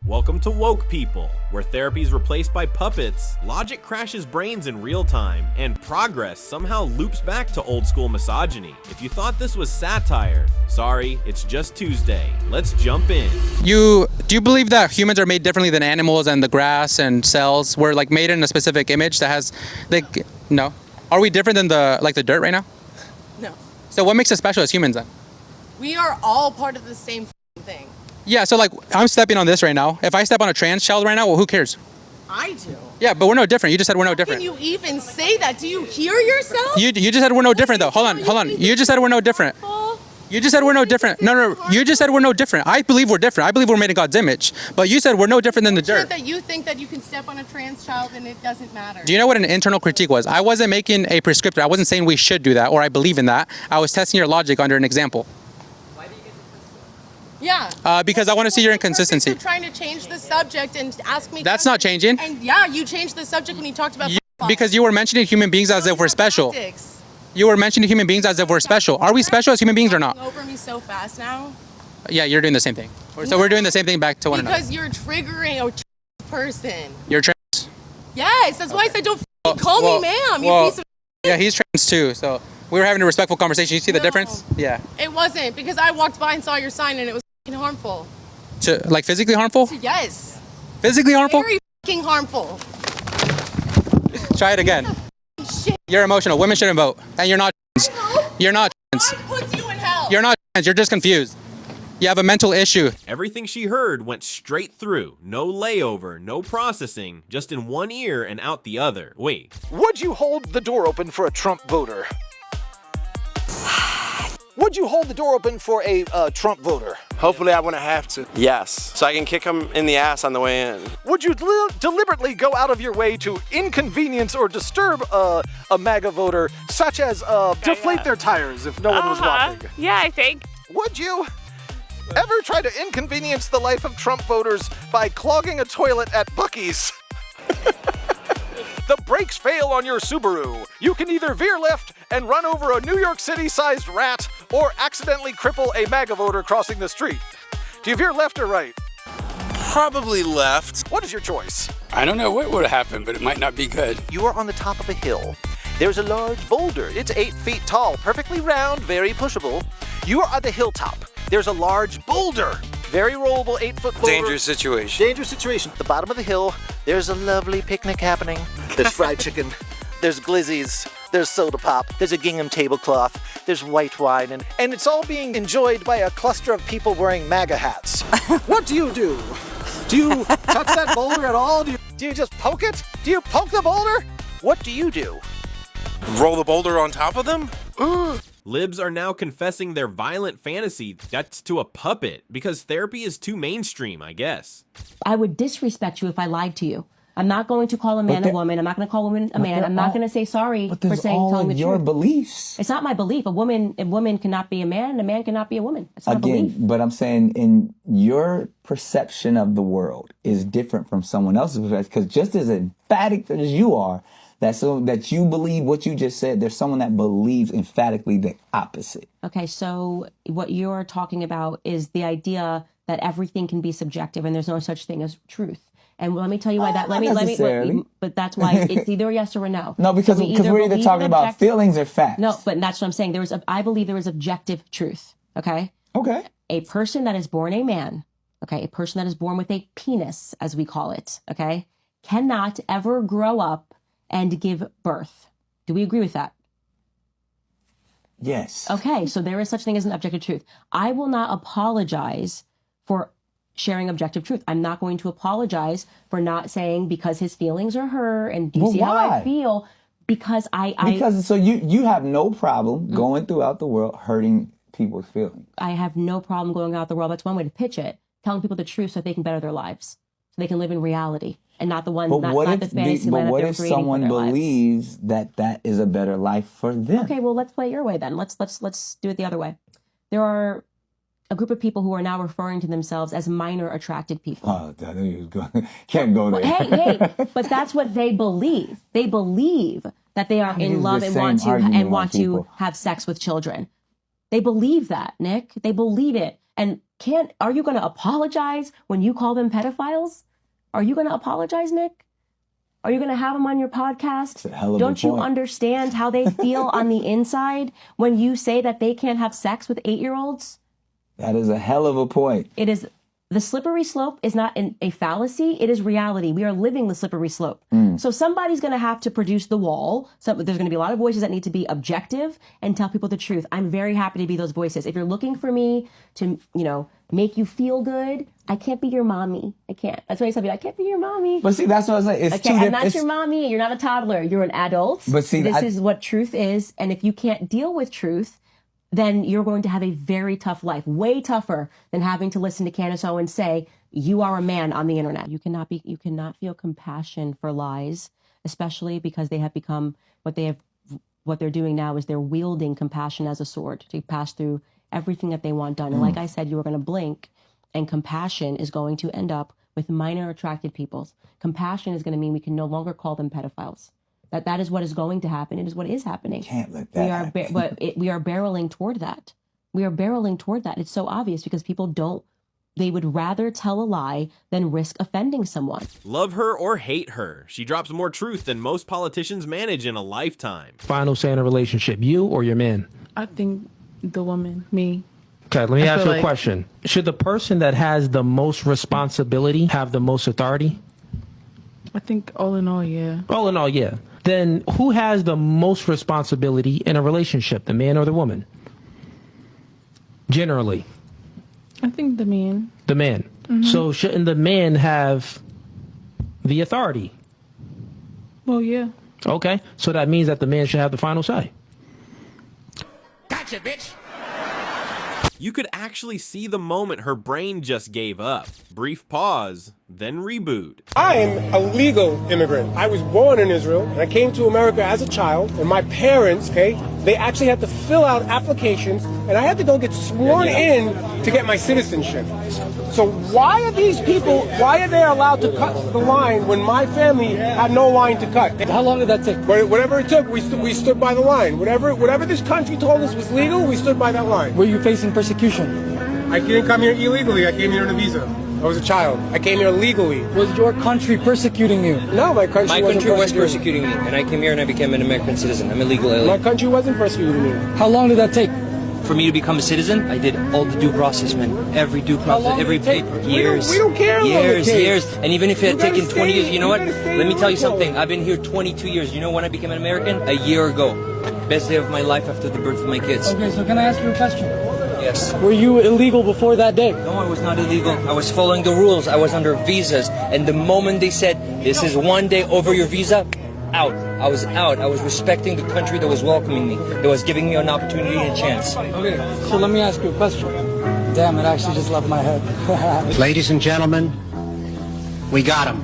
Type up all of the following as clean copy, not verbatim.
Welcome to Woke People, where therapy is replaced by puppets, logic crashes brains in real time, and progress somehow loops back to old school misogyny. If you thought this was satire, sorry, it's just Tuesday. Let's jump in. Do you believe that humans are made differently than animals and the grass and cells? We're like made in a specific image that has no. Are we different than the dirt right now? No. So what makes us special as humans then? We are all part of the same thing. Yeah, so like I'm stepping on this right now. If I step on a trans child right now, well, who cares? I do. Yeah, but we're no different. You just said we're no different. Can you even say that? Do you hear yourself? You just said we're no different though. Hold on. You just said we're no different. You just said we're no different. No. You just said we're no different. I believe we're different. I believe we're made in God's image. But you said we're no different than the dirt. That you think that you can step on a trans child and it doesn't matter. Do you know what an internal critique was? I wasn't making a prescriptor. I wasn't saying we should do that or I believe in that. I was testing your logic under an example. Why do you get defensive? Yeah. Because I want to see your inconsistency. You're trying to change the subject and ask me. That's not changing. And yeah, you changed the subject when you talked about. Because you were mentioning human beings as if we're special. You were mentioning human beings as if we're special. Are we special as human beings or not? Over me so fast now. Yeah, you're doing the same thing. So we're doing the same thing back to one another. Because you're triggering a person. You're trans. Yes, that's why I said don't call me ma'am. You piece of. Yeah, he's trans too. So we were having a respectful conversation. You see the difference? Yeah. It wasn't because I walked by and saw your sign and it was harmful. Like physically harmful? Yes. Physically harmful? Very harmful. Try it again. Shit. You're emotional. Women shouldn't vote. And you're not trans. You're not trans. God puts you in hell. You're not trans. You're just confused. You have a mental issue. Everything she heard went straight through. No layover, no processing, just in one ear and out the other. Wait. Would you hold the door open for a Trump voter? Would you hold the door open for a Trump voter? Hopefully I wouldn't have to. Yes, so I can kick him in the ass on the way in. Would you deliberately go out of your way to inconvenience or disturb a MAGA voter, such as deflate their tires if no one was watching? Yeah, I think. Would you ever try to inconvenience the life of Trump voters by clogging a toilet at Buc-ee's? The brakes fail on your Subaru. You can either veer left and run over a New York City-sized rat or accidentally cripple a MAGA voter crossing the street. Do you veer left or right? Probably left. What is your choice? I don't know what would happen, but it might not be good. You are on the top of a hill. There's a large boulder. It's 8 feet tall, perfectly round, very pushable. You are at the hilltop. There's a large boulder. Very rollable, 8-foot boulder. Dangerous situation. Dangerous situation. At the bottom of the hill, there's a lovely picnic happening. There's fried chicken. There's glizzies. There's soda pop. There's a gingham tablecloth. There's white wine. And it's all being enjoyed by a cluster of people wearing MAGA hats. What do? Do you touch that boulder at all? Do you just poke it? Do you poke the boulder? What do you do? Roll the boulder on top of them? Libs are now confessing their violent fantasy that's to a puppet because therapy is too mainstream, I guess. I would disrespect you if I lied to you. I'm not going to call a man a woman. I'm not going to call a woman a man. I'm not going to say sorry for telling the truth. Your beliefs. It's not my belief. A woman cannot be a man, and a man cannot be a woman. It's not a belief. But I'm saying in your perception of the world is different from someone else's perspective, because just as emphatic as you are, that you believe what you just said, there's someone that believes emphatically the opposite. Okay, so what you're talking about is the idea that everything can be subjective and there's no such thing as truth. And let me tell you why that. But that's why it's either yes or a no. No, because we're either talking about feelings or facts. No, but that's what I'm saying. I believe there is objective truth. Okay. Okay. A person that is born a man, okay, a person that is born with a penis, as we call it, okay, cannot ever grow up and give birth. Do we agree with that? Yes. Okay, so there is such thing as an objective truth. I will not apologize for sharing objective truth. I'm not going to apologize for not saying because his feelings are hurt and do you see how I feel? Because Because so you have no problem going throughout the world hurting people's feelings. I have no problem going out the world. That's one way to pitch it. Telling people the truth so they can better their lives. So they can live in reality and not the one but not the fantasy But land what that if they're creating someone for their believes lives. that is a better life for them? Okay, well let's play it your way then. Let's do it the other way. There are a group of people who are now referring to themselves as minor attracted people. Oh, I knew you was going. Can't go there. Hey, but that's what they believe. They believe that they are in love and want to have sex with children. They believe that, Nick. They believe it. And are you going to apologize when you call them pedophiles? Are you going to apologize, Nick? Are you going to have them on your podcast? That's a hell of a Don't you point. understand how they feel on the inside when you say that they can't have sex with 8-year-olds? That is a hell of a point. It is. The slippery slope is not a fallacy. It is reality. We are living the slippery slope. So somebody's going to have to produce the wall. There's going to be a lot of voices that need to be objective and tell people the truth. I'm very happy to be those voices. If you're looking for me to, make you feel good, I can't be your mommy. I can't. That's why I tell people, I can't be your mommy. But see, that's what I was like. It's Okay, too I'm different. not your mommy. You're not a toddler. You're an adult. But see, this is what truth is. And if you can't deal with truth, then you're going to have a very tough life, way tougher than having to listen to Candace Owens say, you are a man on the internet. You cannot feel compassion for lies, especially because they have become what they're doing now is they're wielding compassion as a sword to pass through everything that they want done. And like I said, you were going to blink and compassion is going to end up with minor attracted peoples. Compassion is going to mean we can no longer call them pedophiles. That is what is going to happen. It is what is happening. Can't let that happen. We are barreling toward that. We are barreling toward that. It's so obvious because people they would rather tell a lie than risk offending someone. Love her or hate her, she drops more truth than most politicians manage in a lifetime. Final say in a relationship, you or your man? I think the woman, me. Okay, let me ask feel you a like- question. Should the person that has the most responsibility have the most authority? I think all in all, yeah. All in all, yeah. Then who has the most responsibility in a relationship, the man or the woman? Generally, I think the man. the man. So shouldn't the man have the authority? Well, yeah. Okay, so that means that the man should have the final say. Gotcha, bitch. You could actually see the moment her brain just gave up. Brief pause, then reboot. I am a legal immigrant. I was born in Israel, and I came to America as a child, and my parents, they actually had to fill out applications, and I had to go get sworn in to get my citizenship. So why are these people, why are they allowed to cut the line when my family had no line to cut? How long did that take? Whatever it took, we stood by the line. Whatever this country told us was legal, we stood by that line. Were you facing persecution? I didn't come here illegally, I came here on a visa. I was a child. I came here legally. Was your country persecuting you? No, my country was persecuting me, and I came here and I became an American citizen. I'm a legal alien. My country wasn't persecuting me. How long did that take? For me to become a citizen, I did all the due process, man. Every due process, every paper. Years. We don't care how long it takes. Years. And even if it had taken 20 years, you know what? You gotta stay Let me tell you local. something. I've been here 22 years. You know when I became an American? A year ago. Best day of my life after the birth of my kids. Okay, so can I ask you a question? Yes. Were you illegal before that day? No, I was not illegal. I was following the rules. I was under visas. And the moment they said, this is one day over your visa, out. I was out. I was respecting the country that was welcoming me, that was giving me an opportunity and a chance. Okay, so let me ask you a question. Damn, it actually just left my head. Ladies and gentlemen, we got him.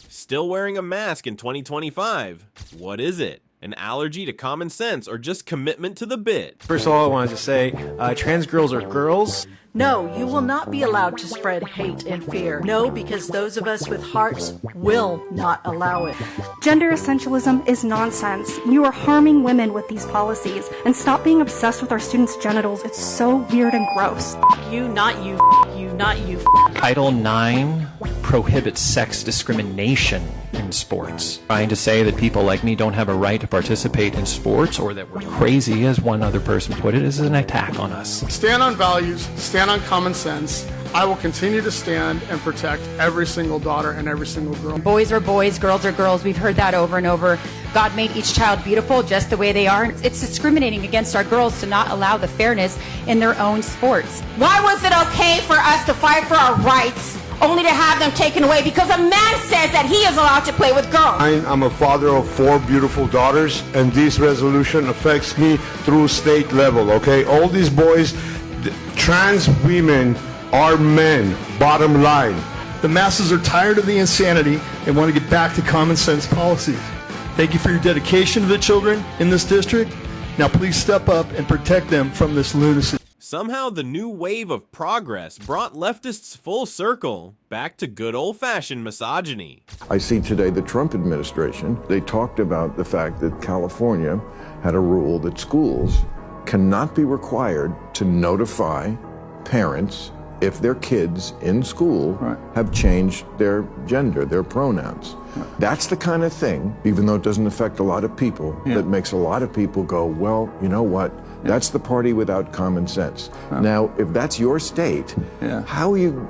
Still wearing a mask in 2025. What is it? An allergy to common sense or just commitment to the bit? First of all, I wanted to say, trans girls are girls. No, you will not be allowed to spread hate and fear. No, because those of us with hearts will not allow it. Gender essentialism is nonsense. You are harming women with these policies. And stop being obsessed with our students' genitals. It's so weird and gross. You, not you, you, not you. Title IX prohibits sex discrimination in sports. Trying to say that people like me don't have a right to participate in sports or that we're crazy, as one other person put it, is an attack on us. Stand on values, stand on common sense. I will continue to stand and protect every single daughter and every single girl. Boys are boys, girls are girls. We've heard that over and over. God made each child beautiful just the way they are. It's discriminating against our girls to not allow the fairness in their own sports. Why was it okay for us to fight for our rights only to have them taken away because a man says that he is allowed to play with girls? I'm a father of 4 beautiful daughters, and this resolution affects me through state level, okay? All these boys, trans women are men, bottom line. The masses are tired of the insanity and want to get back to common sense policies. Thank you for your dedication to the children in this district. Now please step up and protect them from this lunacy. Somehow the new wave of progress brought leftists full circle back to good old-fashioned misogyny. I see today the Trump administration, they talked about the fact that California had a rule that schools cannot be required to notify parents if their kids in school have changed their gender, their pronouns. That's the kind of thing, even though it doesn't affect a lot of people, that makes a lot of people go, well, you know what? That's the party without common sense. Now, if that's your state, how are you?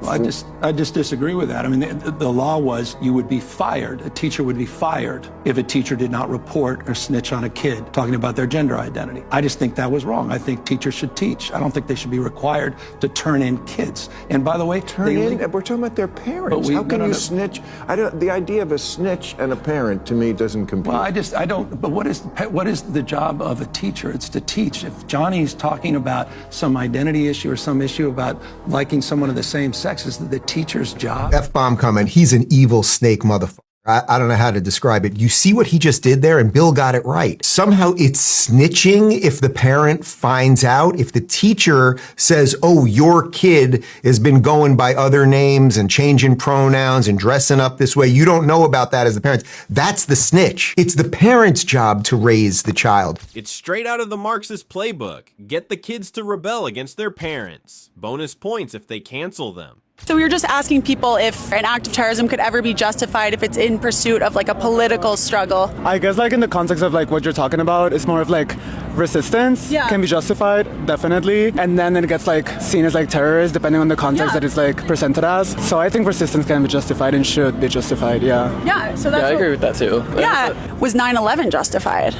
Well, I just disagree with that. I mean, the law was you would be fired. A teacher would be fired if a teacher did not report or snitch on a kid talking about their gender identity. I just think that was wrong. I think teachers should teach. I don't think they should be required to turn in kids. And by the way, we're talking about their parents. How can you snitch? The idea of a snitch and a parent to me doesn't compute. Well, I don't. But what is the job of a teacher? It's to teach. If Johnny's talking about some identity issue or some issue about liking someone of the same sex, is the teacher's job. F-bomb comment. He's an evil snake motherfucker. I don't know how to describe it. You see what he just did there? And Bill got it right. Somehow it's snitching if the parent finds out. If the teacher says, oh, your kid has been going by other names and changing pronouns and dressing up this way. You don't know about that as the parents. That's the snitch. It's the parent's job to raise the child. It's straight out of the Marxist playbook. Get the kids to rebel against their parents. Bonus points if they cancel them. So we were just asking people if an act of terrorism could ever be justified if it's in pursuit of like a political struggle. I guess like in the context of like what you're talking about, it's more of like resistance can be justified, definitely. And then it gets like seen as like terrorist depending on the context that it's like presented as. So I think resistance can be justified and should be justified, Yeah, so that's I agree with that too. Yeah, was 9/11 justified?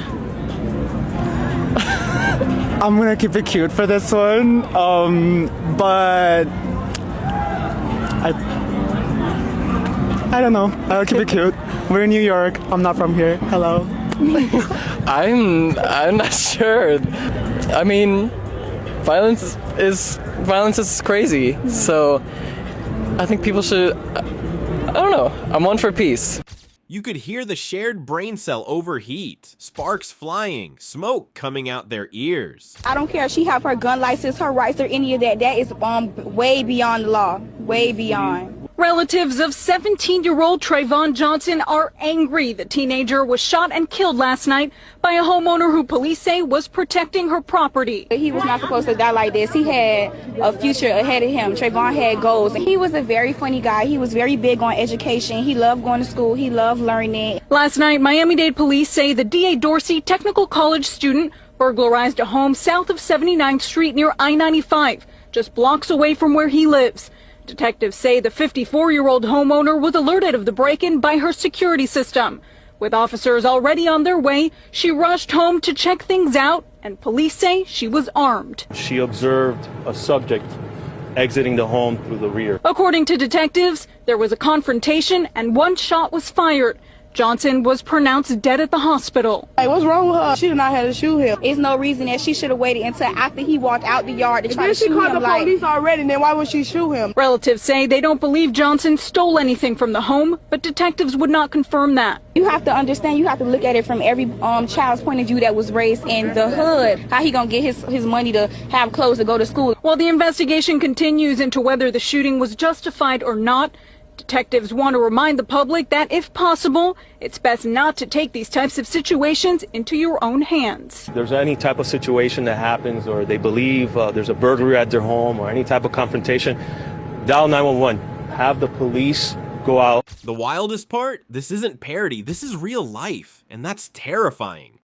I'm gonna keep it cute for this one, but I don't know. I'll keep it cute. We're in New York. I'm not from here. Hello. I'm not sure. I mean, violence is crazy. So I think people should. I don't know. I'm one for peace. You could hear the shared brain cell overheat, sparks flying, smoke coming out their ears. I don't care if she have her gun license, her rights, or any of that. That is way beyond the law. Way beyond. Relatives of 17-year-old Trayvon Johnson are angry. The teenager was shot and killed last night by a homeowner who police say was protecting her property. He was not supposed to die like this. He had a future ahead of him. Trayvon had goals. He was a very funny guy. He was very big on education. He loved going to school. He loved learning. Last night, Miami-Dade police say the D.A. Dorsey Technical College student burglarized a home south of 79th Street near I-95, just blocks away from where he lives. Detectives say the 54-year-old homeowner was alerted of the break-in by her security system. With officers already on their way, she rushed home to check things out, and police say she was armed. She observed a subject exiting the home through the rear. According to detectives, there was a confrontation and one shot was fired. Johnson was pronounced dead at the hospital. Hey, what's wrong with her? She did not have to shoot him. There's no reason that she should have waited until after he walked out the yard to try to shoot him. If she called the police already, then why would she shoot him? Relatives say they don't believe Johnson stole anything from the home, but detectives would not confirm that. You have to understand, you have to look at it from every child's point of view that was raised in the hood. How he gonna get his money to have clothes to go to school? While the investigation continues into whether the shooting was justified or not, detectives want to remind the public that, if possible, it's best not to take these types of situations into your own hands. If there's any type of situation that happens or they believe there's a burglary at their home or any type of confrontation, dial 911. Have the police go out. The wildest part? This isn't parody. This is real life, and that's terrifying.